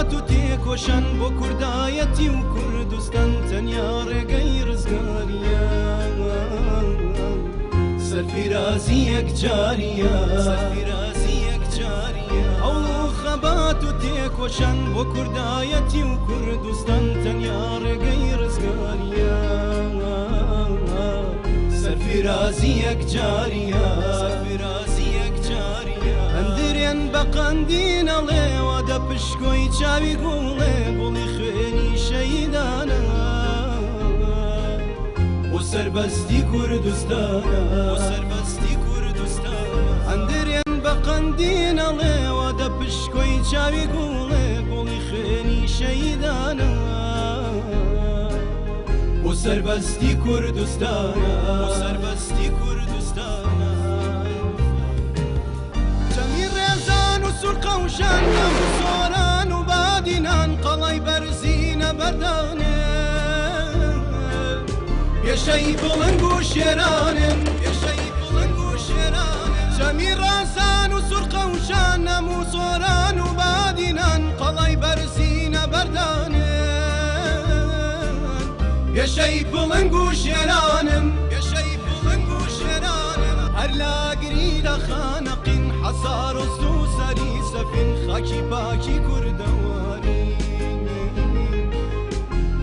خەبات و تێکۆشان بۆ کوردایەتی و کوردستان تەنیا ڕێگەی ڕزگاریە سەرفیرازی یەکجاریە ئەو خەبات و تێکۆشان بۆ کوردایەتی و کوردستان تەنیا ڕێگەی ڕزگاریە سەرفیرازی یەکجاریە هەندرێن بە قەندین ئەڵێوە دە پشکۆی چاوی گوڵێ گوڵی خوێنی شەیدانە بۆ سەربەستی کوردستانە هەندرێن بە قەندین ئەڵێوە دە پشکۆی چاوی گوڵێ گوڵی خوێنی شەیدانە بۆ سەربەستی کوردستانە سورقەوشان و سۆران و بادینان قەڵای بەرزینە بەردانێ پێشەی بڵنگ و شێرانن جەمی ڕازان و سورقەوشان و سۆران و بادینان قەڵای بەرزینە بەردانێ پێشەی بڵنگ و شێرانن هەر لاگری لە خانەقین حەسار و سوسەری سەفین خاکی باکی کوردەواری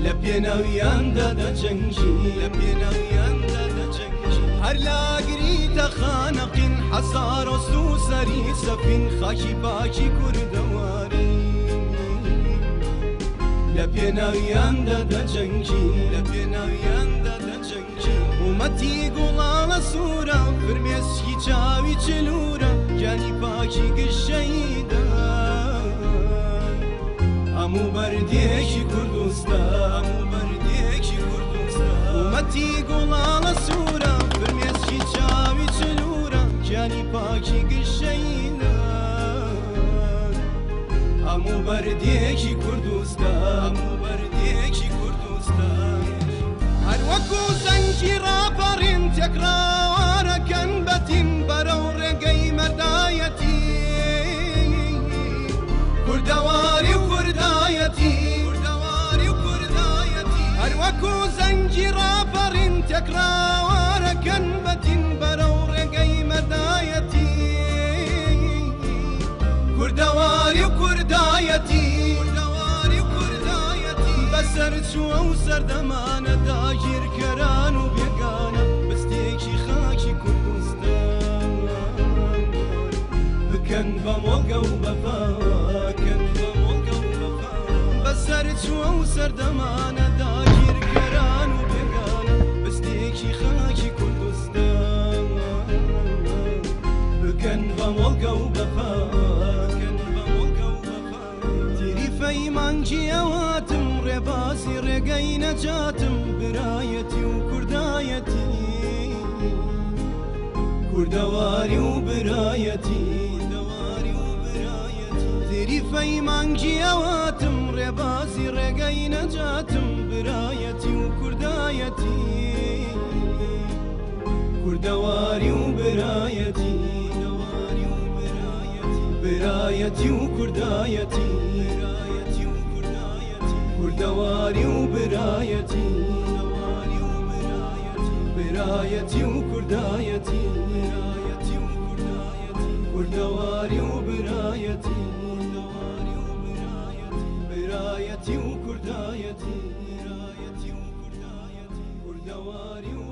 لە پێناویاندا دەجەنگی هەر لاگری لە خانەقین حەسار و سوسەری سەفین خاکی باکی کوردەواری لە پێناویاندا دەجەنگی ومەتی گوڵاڵە سوورە فرمێسکی چاوی چلورە گیانی پاکی گشەیدا هەموو بەردێکی کوردستان ومەتی گوڵاڵە سوورە فرمێسکی چاوی چلورە گیانی پاکی گشەیدا هەموو بەردێکی کوردستان هەر وەکو زەنگی ڕاپەڕین تێکراوارەکەن بەتیم بەرەو ڕێگەی مەردایەتی کوردەواری و کوردایەتی هەر وەکو زەنگی ڕاپەڕین تێکراوارەکەن بەتیم بەرەو ڕێگەی مەردایەتی کوردەواری و کوردایەتی بەسەر چووە و سەردەمانە داگیرکەران و بێگانە بەستێکی خاکی کوردستان بکەن بە مۆڵگە و بەفا بەسەر چووە و سەردەمانە داگیرکەران و بێگانە بەستێکی خاکی کوردستان بکەن بە مۆڵگە و بەفا تیریفەی مانگی ئەواتم ڕێباسی ڕێگەی نەجاتم برایەتی و کوردایەتی کوردەواری و برایەتی تیریفەی مانگی ئەواتم ڕێباسی ڕێگەی نەجاتم برایەتی و کوردایەتی کوردەواری و برایەتی برایەتی و کوردایەتی کوردەواری و برایەتی برایەتی و کوردایەتی کوردەواری و برایەتی برایەتی و کوردایەتی کوردەواری و